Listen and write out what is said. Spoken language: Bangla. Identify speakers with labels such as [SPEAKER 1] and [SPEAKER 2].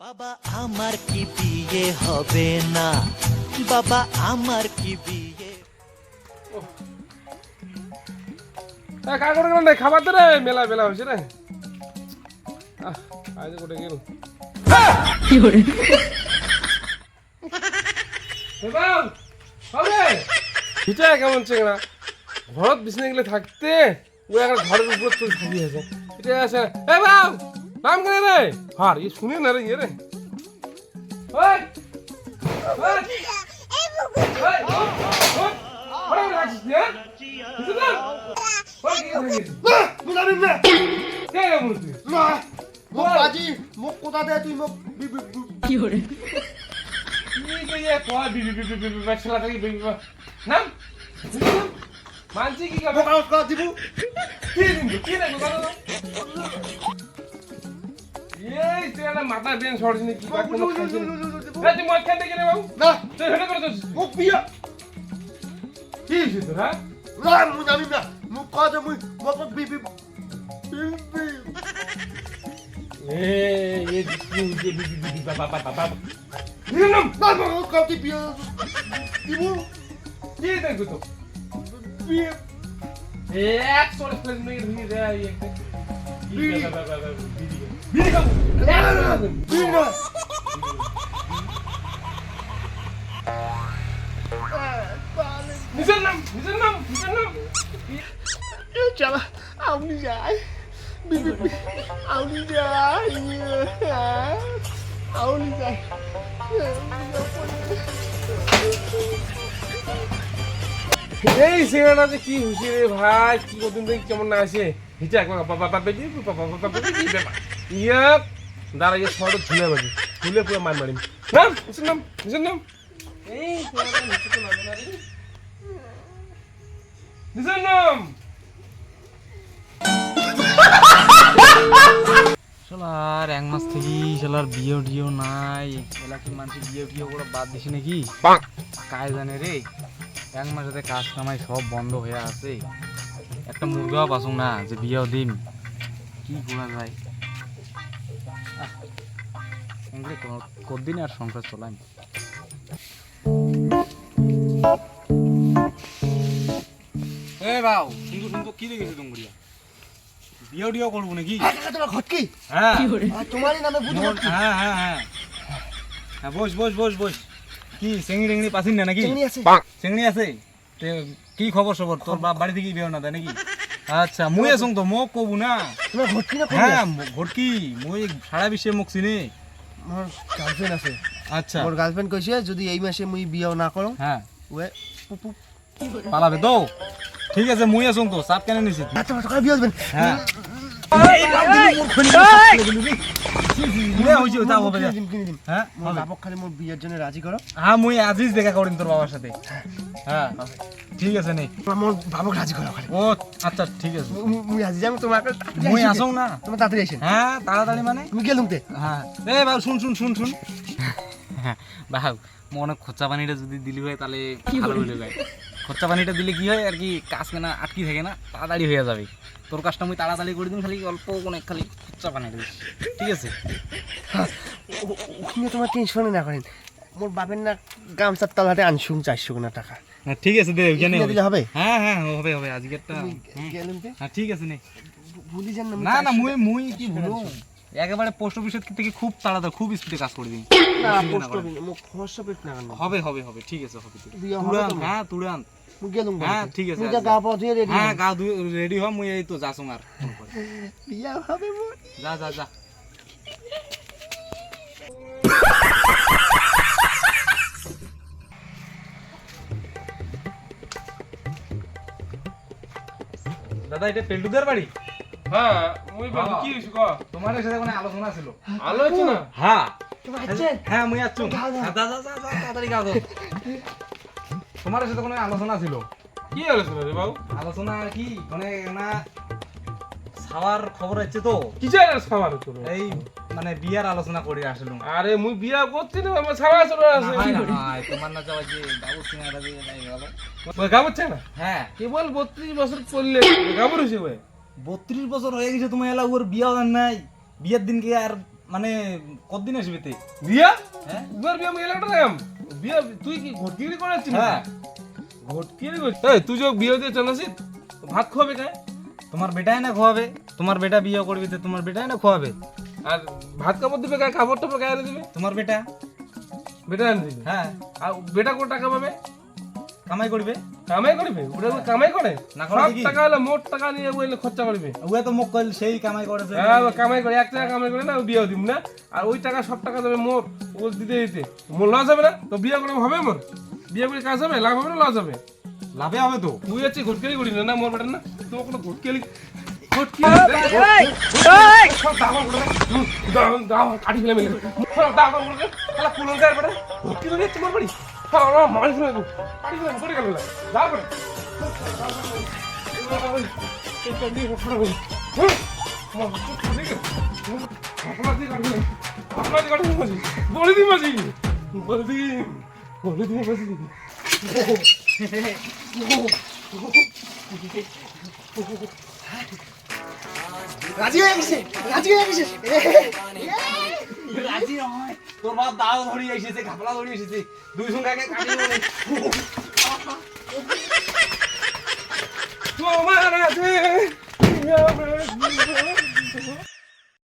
[SPEAKER 1] বাবা আমার কি বিয়ে হবে না, বাবা আমার কি বিয়ে।
[SPEAKER 2] কাজ করে গেল খাবার দে রে, মেলা মেলা হয়েছে রে। আজ কোটে গেল কেমন চেংড়া ঘরত বিছনে গেলে থাকতে ও একটা ঘরের উপর তুই থাকি আছে এটা আছে। এ বাউ নাম কেন রে? হার এই শুনে না রে রে। ওই ওই ওই ওই রাখিস না বুঝছ না? ওই কি রাখিস না বুঝাবি না কে রে মুতি না মো বাজি মো কোথা দে তুই মো
[SPEAKER 3] কি করে
[SPEAKER 2] এই যে এ তোয়া বি বাছলা থাকি বি নাম মানছি কি কা কাজ কর দিবু কি দিন কি না কথা এই তেলা মাথা বেন ছড়ছিস কি বা কোনো খাইছিস না তুই মত খেতে গেলে বাবু না তুই হেডে করে দছিস ও পিয়া কি হইছে তোরা না মু জানি না মু কাজ মু মত বি ये बाबा निरनम बाबा कौती पिया दिबो ये देखो तो पिया एक सोल प्लेन में रही रे ये बीड़ी का बीड़ी निजनम
[SPEAKER 4] चला आउनी जाए आउनी जाए आउनी जाए
[SPEAKER 2] এই সিনেমাটা যে কি হইছে রে ভাই কি কতদিন থেকে কেমন না আছে হিটা একবার বাবা বেজি বাবা কি ব্যাপার ইয়া দাঁড়াইয়ে শর্ট ঝুলে বাজি ঝুলে পুরো মার মারিম নাম নিজনম এই সিনেমাটা নিচে তো লাগে না রে নিজনম
[SPEAKER 3] শালার এক মাস থেকেই শালার বিয়ে নাই এলাকার মানুষ বিয়ে করে বাদ দিছে নাকি কাজ জানে রে এক মাসেতে কাজ কামাই সব বন্ধ হয়ে আছে একটা মুরগাও পাসুং না যে বিয়েও দিন কি করা যায় কতদিন আর সংসার চলাম এ বাউ শুনতো কি দেখেছি তুমি বিয়ে করবো নাকি
[SPEAKER 4] তোমার ঘটকি
[SPEAKER 3] হ্যাঁ
[SPEAKER 4] তোমারই নামে বুঝি
[SPEAKER 3] হ্যাঁ হ্যাঁ হ্যাঁ হ্যাঁ বস কি চেংড়ি পাছিস না নাকি চেংড়ি আছে কি খবর সবর তোর বাড়ি থেকে বিয়ে না দেয় নাকি আচ্ছা মুই আছো তো মোক কবু না
[SPEAKER 4] তোমার ঘটকি না
[SPEAKER 3] হ্যাঁ ঘটকি মুই সারা বিশ্বে মোক চিনি
[SPEAKER 4] মোর গার্লফ্রেন্ড আছে
[SPEAKER 3] আচ্ছা
[SPEAKER 4] মোর গার্লফ্রেন্ড কইছে যদি এই মাসে মুই বিয়ে না করো
[SPEAKER 3] হ্যাঁ
[SPEAKER 4] ওয়ে পুপু
[SPEAKER 3] পালাবে তো ঠিক আছে মুই আছো তো চাপ কেন নিছিস
[SPEAKER 4] তোমার টাকা বিয়ে হবেন
[SPEAKER 3] হ্যাঁ
[SPEAKER 4] খালি মোর বিয়ের জন্য রাজি করো
[SPEAKER 3] হ্যাঁ মুই আজিজ দেখা করিম তোর বাবার সাথে হ্যাঁ ঠিক আছে নেই
[SPEAKER 4] মোর বাবুক রাজি করো খালি
[SPEAKER 3] ও আচ্ছা ঠিক আছে
[SPEAKER 4] মুই আজি যাম তোমাকে
[SPEAKER 3] মুই আসো না
[SPEAKER 4] তোমার তাড়াতাড়ি আইছেন
[SPEAKER 3] হ্যাঁ তাড়াতাড়ি মানে
[SPEAKER 4] তুমি গেলুম তে
[SPEAKER 3] হ্যাঁ এ বাবু শুন হ্যাঁ বাবু মনে খরচা পানিটা যদি দিলি হয় তাহলে ভালো হইলে যায় খরচা পানিটা দিলে কি হয় আর কি কাজ কেনা আটকি থাকে না তাড়াতাড়ি হয়ে যাবে তোর কাজটা আমি তাড়াতাড়ি করে দিন খালি অল্প অনেক খালি খরচা পানি দিস ঠিক আছে
[SPEAKER 4] ওখানে তোমার টেনশন না করেন মোর বাপের না গামছার তলাতে আনছুম 400 না টাকা
[SPEAKER 3] হ্যাঁ ঠিক আছে দে ওখানে
[SPEAKER 4] দিলে হবে
[SPEAKER 3] হ্যাঁ হবে আজকেরটা
[SPEAKER 4] গেলুম তে
[SPEAKER 3] হ্যাঁ ঠিক আছে নে
[SPEAKER 4] ভুলি যান
[SPEAKER 3] না মুই কি ভুলো একেবারে পোস্ট অফিসের থেকে খুব তাড়াতাড়ি খুব স্পিডে কাজ করে দিন
[SPEAKER 4] না পোস্ট অফিস মো খরচা পেট না
[SPEAKER 3] হবে ঠিক আছে হবে তুরান
[SPEAKER 4] মুই গেলুম
[SPEAKER 3] হ্যাঁ ঠিক আছে
[SPEAKER 4] মুই গা পা ধুয়ে রেডি
[SPEAKER 3] হ্যাঁ গা ধুয়ে রেডি হ মুই এই তো যাসুম আর
[SPEAKER 4] বিয়া হবে মোর
[SPEAKER 3] যা দাদা এটা পেল্টুদের বাড়ি
[SPEAKER 2] হ্যাঁ মুই বাবু কি হইছে ক
[SPEAKER 3] তোমার সাথে কোনো আলোচনা ছিল
[SPEAKER 2] আলোচনা
[SPEAKER 3] হ্যাঁ
[SPEAKER 4] তুমি আছেন
[SPEAKER 3] হ্যাঁ মুই আছো যা তাড়াতাড়ি গাও তোমার সাথে কোনো আলোচনা ছিল
[SPEAKER 2] কি আলোচনা রে বাবু
[SPEAKER 3] আলোচনা কি মানে না খাওয়ার খবর আছে তো
[SPEAKER 2] কি চাই খাবার তোর
[SPEAKER 3] এই মানে বিয়ার আলোচনা করে আসলাম
[SPEAKER 2] আরে মুই বিয়া করছি না আমার ছাওয়া চলে আছে
[SPEAKER 3] তোমার না যাওয়া যে বাবু সিনেমাটা দিয়ে নাই গেল
[SPEAKER 2] ওই গাবচ্ছে না
[SPEAKER 3] হ্যাঁ
[SPEAKER 2] কেবল 32 বছর পড়লে গাবর হইছে ওই
[SPEAKER 3] 32 বছর হয়ে গেছে তুমি এলা ওর বিয়া দেন নাই বিয়ের দিন কি আর মানে কতদিন আসবে তে?
[SPEAKER 2] বিয়া
[SPEAKER 3] হ্যাঁ
[SPEAKER 2] দুবার বিয়া আমি এলাকাটা রাম বিয়া তুই কি ঘটকিরি করেছিস
[SPEAKER 3] হ্যাঁ
[SPEAKER 2] ঘটকিরি করছিস এই তুই যে বিয়ে দিয়ে চলেছিস ভাত খাবে কায়
[SPEAKER 3] তোমার বেটাই না খোয়াবে, তোমার বেটা বিয়ে করবি তো তোমার বেটাই না খোয়াবে।
[SPEAKER 2] আর ভাত কাপড় দিবে গায়ে কাপড় টাপড় গায়ে দিবে
[SPEAKER 3] তোমার বেটা
[SPEAKER 2] বেটা আন দিবে
[SPEAKER 3] হ্যাঁ
[SPEAKER 2] আর বেটা কোন টাকা পাবে
[SPEAKER 3] কামাই করবে।
[SPEAKER 2] কামাই করবে ওটা তো কামাই করে
[SPEAKER 3] না করে
[SPEAKER 2] সব
[SPEAKER 3] কি?
[SPEAKER 2] টাকা হলে মোট টাকা নিয়ে বইলে খরচা করবে
[SPEAKER 3] ওয়া তো মুখ কইল সেই কামাই করেছে।
[SPEAKER 2] হ্যাঁ ও কামাই করে 1 টাকা কামাই করে না ও বিয়ে দিব না আর ওই টাকা সব টাকা দেবে মোর ও দিতে দিতে মোর লস হবে না তো বিয়ে করে হবে মোর বিয়ে করে কাজ হবে লাভ হবে না লস হবে
[SPEAKER 3] লাভে হবে তো।
[SPEAKER 2] তুই আছে ঘটকেলি করি না মোর বেটা না তো কোনো ঘটকেলি কাটি ফেলে মিলে খেলা পুলন যায় বেটা ঘটকি ধরে তোমার বাড়ি মারি ফেলে কাটি ফেলে করে গেল যা করে বলে দি মাঝি বলে দি মাঝি
[SPEAKER 4] রাজি হয়ে গেছে রাজি হয়ে গেছে
[SPEAKER 3] রাজি নয়, তোর বাপ দাও ধরি এসেছে, ঘাপলা ধরি এসেছে, দুই সঙ্গে কাটি